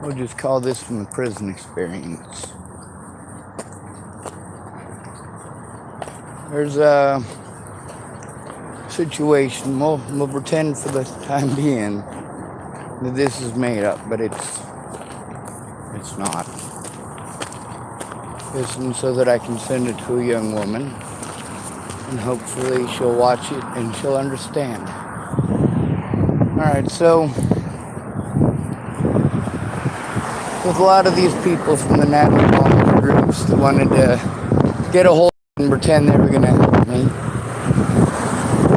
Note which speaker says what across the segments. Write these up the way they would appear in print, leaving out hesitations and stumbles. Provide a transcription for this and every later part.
Speaker 1: We'll just call this one the prison experience. There's a situation. We'll pretend for the time being that this is made up, but it's not. This one so that I can send it to a young woman, and hopefully she'll watch it and she'll understand. Alright, so with a lot of these people from the Natalie Volunteer groups that wanted to get a hold and pretend they were going to help me.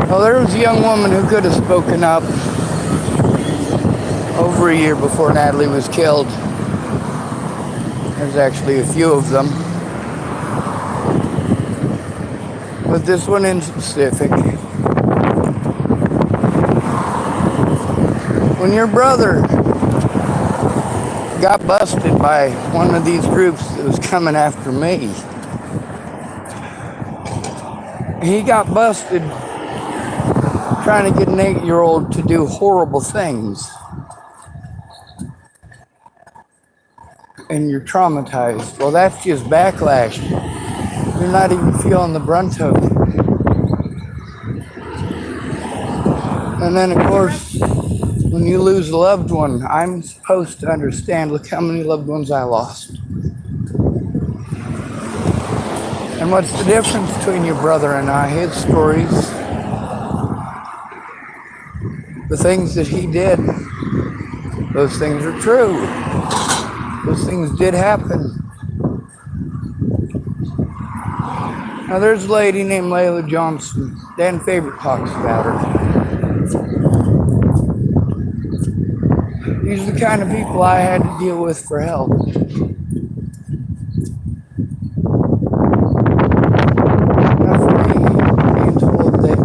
Speaker 1: Well, there was a young woman who could have spoken up over a year before Natalie was killed. There's actually a few of them. But this one in specific. When your brother got busted by one of these groups that was coming after me, he got busted trying to get an 8-year-old to do horrible things. And you're traumatized. Well, that's just backlash. You're not even feeling the brunt of it. And then, of course, when you lose a loved one, I'm supposed to understand, look how many loved ones I lost. And what's the difference between your brother and I? His stories, the things that he did, those things are true. Those things did happen. Now there's a lady named Layla Johnson. Dan Favorite talks about her. These are the kind of people I had to deal with for help. Now for me, being told that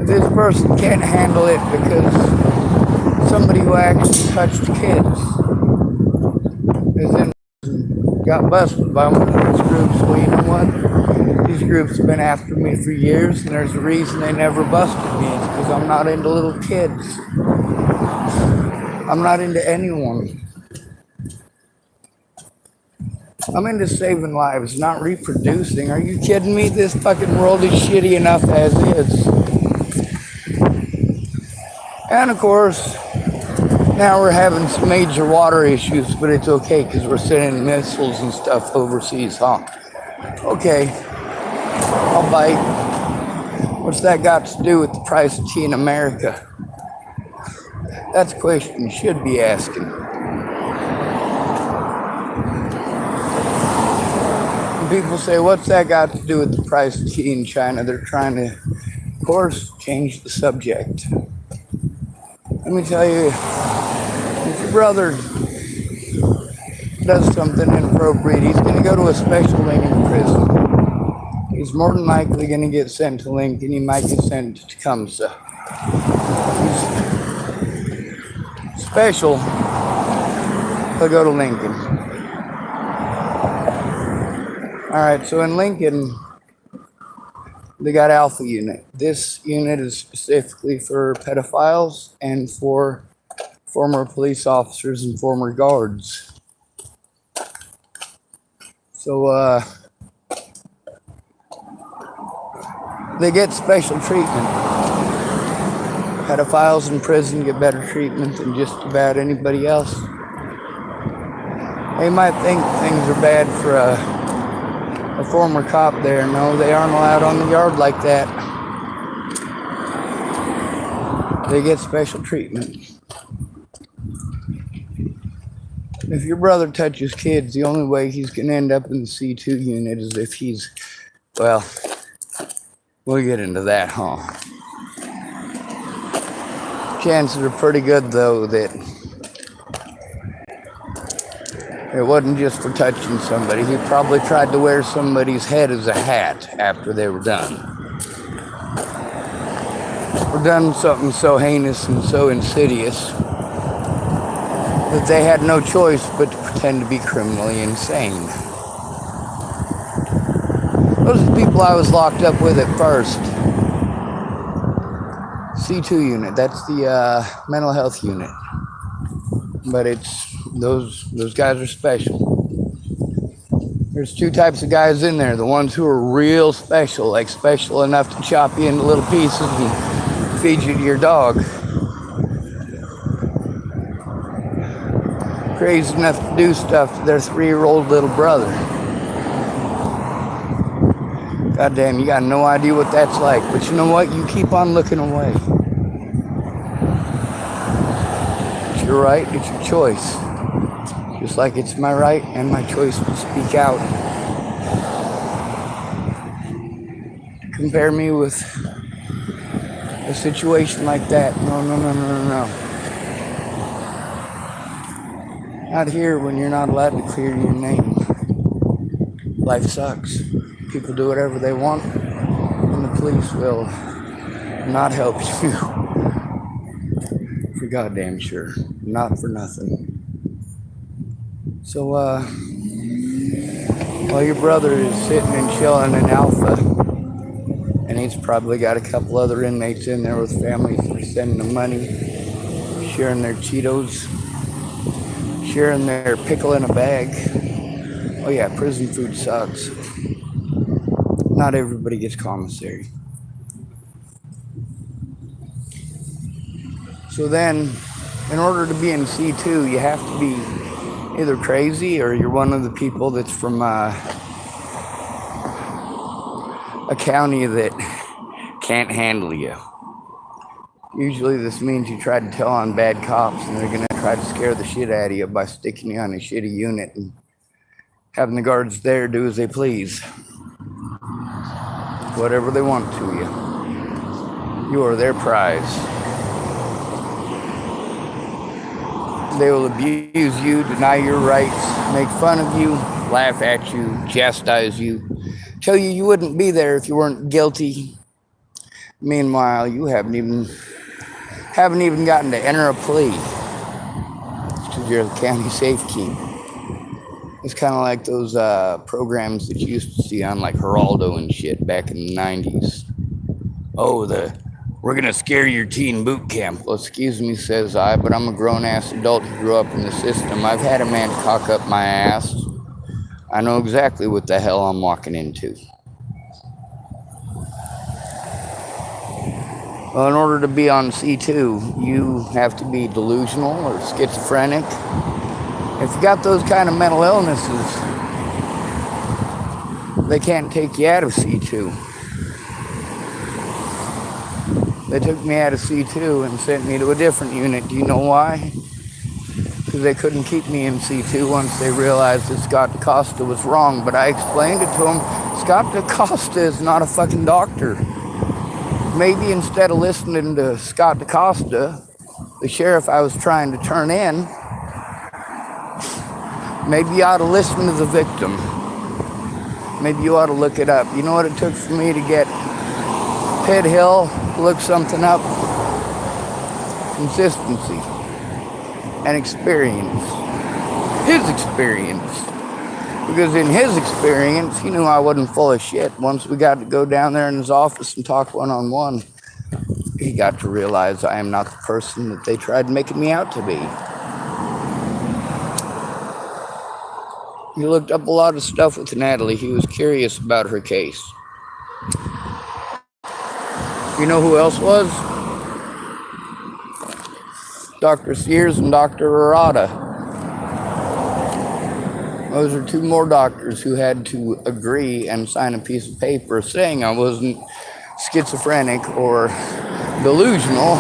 Speaker 1: this person can't handle it because somebody who actually touched kids is in got busted by one of those groups. Well, you know what? These groups have been after me for years, and there's a reason they never busted me. It's because I'm not into little kids. I'm not into anyone. I'm into saving lives, not reproducing. Are you kidding me? This fucking world is shitty enough as is. And of course, now we're having some major water issues, but it's okay because we're sending missiles and stuff overseas, huh? Okay, I'll bite. What's that got to do with the price of tea in America? That's a question you should be asking. And people say, what's that got to do with the price of tea in China? They're trying to, of course, change the subject. Let me tell you, if your brother does something inappropriate, he's going to go to a special Lincoln prison. He's more than likely going to get sent to Lincoln. He might get sent to Tecumseh. He's special. He'll go to Lincoln. All right, so in Lincoln, they got Alpha Unit. This unit is specifically for pedophiles and for former police officers and former guards. So, they get special treatment. Pedophiles in prison get better treatment than just about anybody else. They might think things are bad for a former cop there. No, they aren't allowed on the yard like that. They get special treatment. If your brother touches kids, the only way he's going to end up in the C2 unit is if he's, well, we'll get into that, huh? Chances are pretty good, though, that it wasn't just for touching somebody. He probably tried to wear somebody's head as a hat after they were done. Or done something so heinous and so insidious that they had no choice but to pretend to be criminally insane. Those are the people I was locked up with at first. C2 unit. That's the mental health unit. But it's those guys are special. There's two types of guys in there. The ones who are real special, like special enough to chop you into little pieces and feed you to your dog. Crazy enough to do stuff to their 3-year-old little brother. Goddamn, you got no idea what that's like. But you know what? You keep on looking away. It's your right, it's your choice. Just like it's my right and my choice to speak out. Compare me with a situation like that. No. Not here when you're not allowed to clear your name. Life sucks. People do whatever they want, and the police will not help you. For goddamn sure. Not for nothing. So, while your brother is sitting and chilling in Alpha, and he's probably got a couple other inmates in there with families that are sending them money, sharing their Cheetos, sharing their pickle in a bag. Oh yeah, prison food sucks. Not everybody gets commissary. So then, in order to be in C2, you have to be either crazy or you're one of the people that's from a county that can't handle you. Usually this means you try to tell on bad cops and they're going to try to scare the shit out of you by sticking you on a shitty unit and having the guards there do as they please. Whatever they want to you. You are their prize. They will abuse you, deny your rights, make fun of you, laugh at you, chastise you, tell you you wouldn't be there if you weren't guilty. Meanwhile, you haven't even gotten to enter a plea because you're the county safekeep. It's kind of like those programs that you used to see on like Geraldo and shit back in the 90s. Oh, we're going to scare your teen boot camp. Well, excuse me, says I, but I'm a grown-ass adult who grew up in the system. I've had a man cock up my ass. I know exactly what the hell I'm walking into. Well, in order to be on C2, you have to be delusional or schizophrenic. If you got those kind of mental illnesses, they can't take you out of C2. They took me out of C2 and sent me to a different unit. Do you know why? Because they couldn't keep me in C2 once they realized that Scott DaCosta was wrong. But I explained it to them. Scott DaCosta is not a fucking doctor. Maybe instead of listening to Scott DaCosta, the sheriff I was trying to turn in, maybe you ought to listen to the victim. Maybe you ought to look it up. You know what it took for me to get Pitt Hill, look something up? Consistency and experience. His experience. Because in his experience, he knew I wasn't full of shit. Once we got to go down there in his office and talk one-on-one, he got to realize I am not the person that they tried making me out to be. He looked up a lot of stuff with Natalie. He was curious about her case. You know who else was? Dr. Sears and Dr. Arata. Those are two more doctors who had to agree and sign a piece of paper saying I wasn't schizophrenic or delusional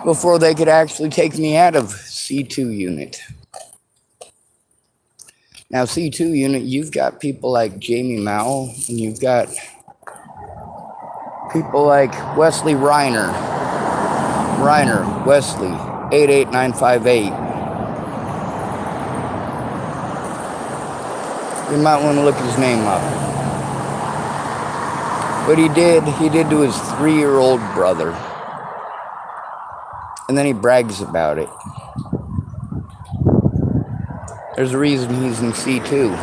Speaker 1: before they could actually take me out of C2 unit. Now, C2 unit, you've got people like Jamie Mowell, and you've got people like Wesley Reiner, Wesley, 88958. You might want to look his name up. What he did to his 3-year-old brother. And then he brags about it. There's a reason he's in C2.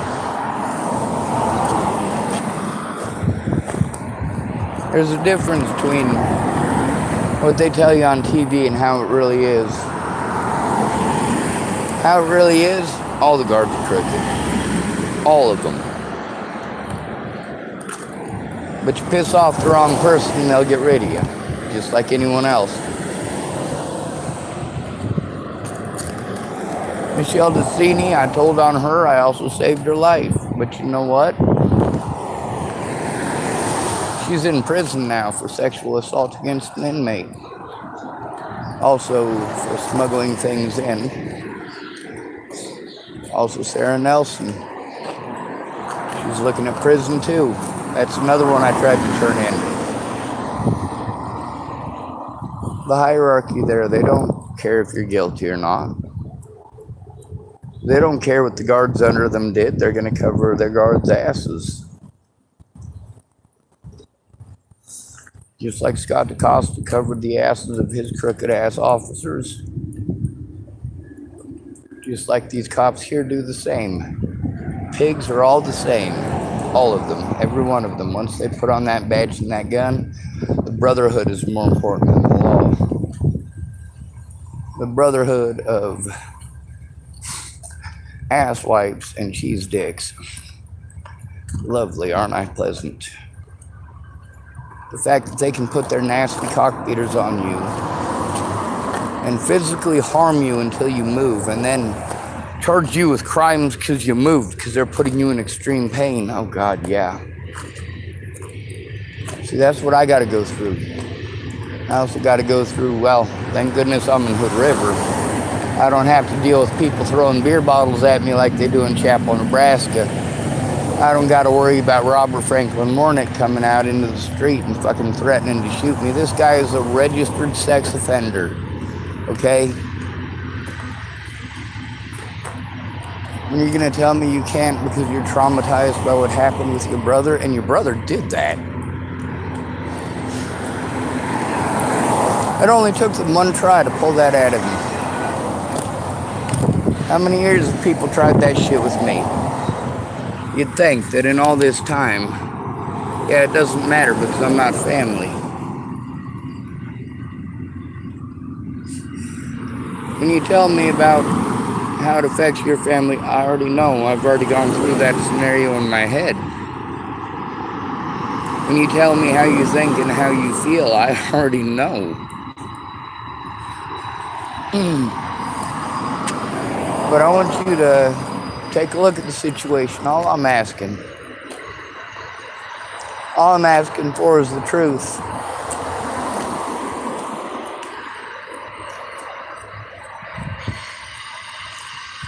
Speaker 1: There's a difference between what they tell you on TV and how it really is. How it really is, all the guards are crooked. All of them. But you piss off the wrong person and they'll get rid of you. Just like anyone else. Michelle Destini, I told on her, I also saved her life. But you know what? She's in prison now for sexual assault against an inmate. Also for smuggling things in. Also Sarah Nelson. She's looking at prison too. That's another one I tried to turn in. The hierarchy there, they don't care if you're guilty or not. They don't care what the guards under them did. They're going to cover their guards' asses. Just like Scott DeCosta covered the asses of his crooked ass officers. Just like these cops here do the same. Pigs are all the same. All of them. Every one of them. Once they put on that badge and that gun, the brotherhood is more important than the law. The brotherhood of ass wipes and cheese dicks. Lovely, aren't I pleasant? The fact that they can put their nasty cock beaters on you and physically harm you until you move and then charge you with crimes because you moved, because they're putting you in extreme pain. Oh God, yeah. See, that's what I got to go through. I also got to go through, well, thank goodness I'm in Hood River. I don't have to deal with people throwing beer bottles at me like they do in Chapel, Nebraska. I don't got to worry about Robert Franklin Mornick coming out into the street and fucking threatening to shoot me. This guy is a registered sex offender, okay? And you're going to tell me you can't because you're traumatized by what happened with your brother, and your brother did that. It only took them one try to pull that out of me. How many years have people tried that shit with me? You'd think that in all this time, yeah, it doesn't matter because I'm not family. When you tell me about how it affects your family, I already know. I've already gone through that scenario in my head. When you tell me how you think and how you feel, I already know. But I want you to take a look at the situation. All I'm asking for is the truth.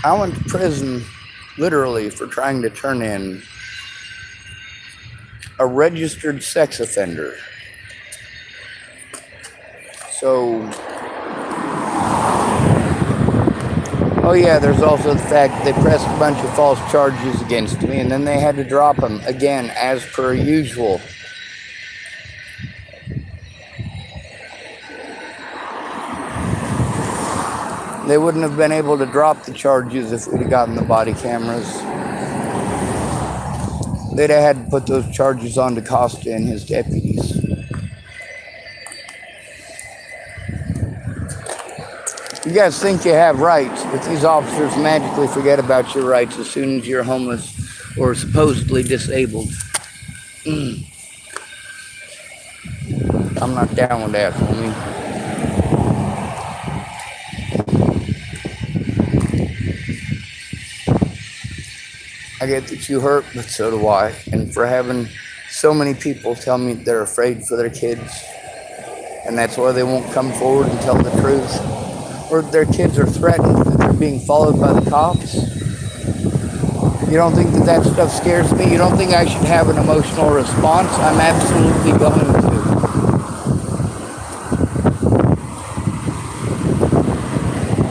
Speaker 1: I went to prison literally for trying to turn in a registered sex offender. So, oh yeah, there's also the fact that they pressed a bunch of false charges against me and then they had to drop them again as per usual. They wouldn't have been able to drop the charges if we'd have gotten the body cameras. They'd have had to put those charges on DeCosta and his deputies. You guys think you have rights, but these officers magically forget about your rights as soon as you're homeless or supposedly disabled. I'm not down with that, homie. I get that you hurt, but so do I. And for having so many people tell me they're afraid for their kids, and that's why they won't come forward and tell the truth, or their kids are threatened, that they're being followed by the cops. You don't think that that stuff scares me? You don't think I should have an emotional response? I'm absolutely going to.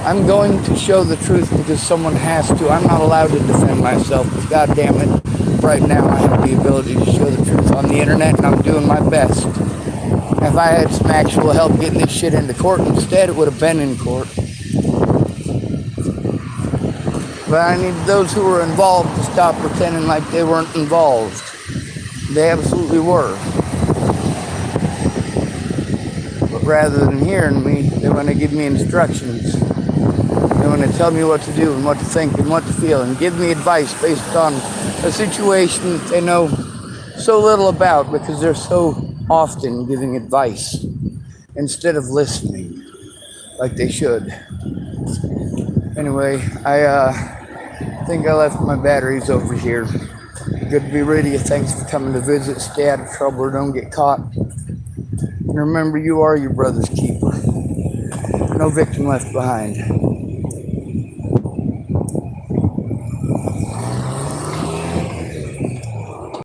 Speaker 1: I'm going to show the truth because someone has to. I'm not allowed to defend myself, but God damn it, right now I have the ability to show the truth on the internet, and I'm doing my best. If I had some actual help getting this shit into court instead, it would have been in court. But I need those who were involved to stop pretending like they weren't involved. They absolutely were. rather than hearing me, they want to give me instructions. They want to tell me what to do and what to think and what to feel and give me advice based on a situation that they know so little about because they're so often giving advice instead of listening like they should. Anyway, I think I left my batteries over here. Good to be with you. Thanks for coming to visit. Stay out of trouble or don't get caught. And remember, you are your brother's keeper. No victim left behind.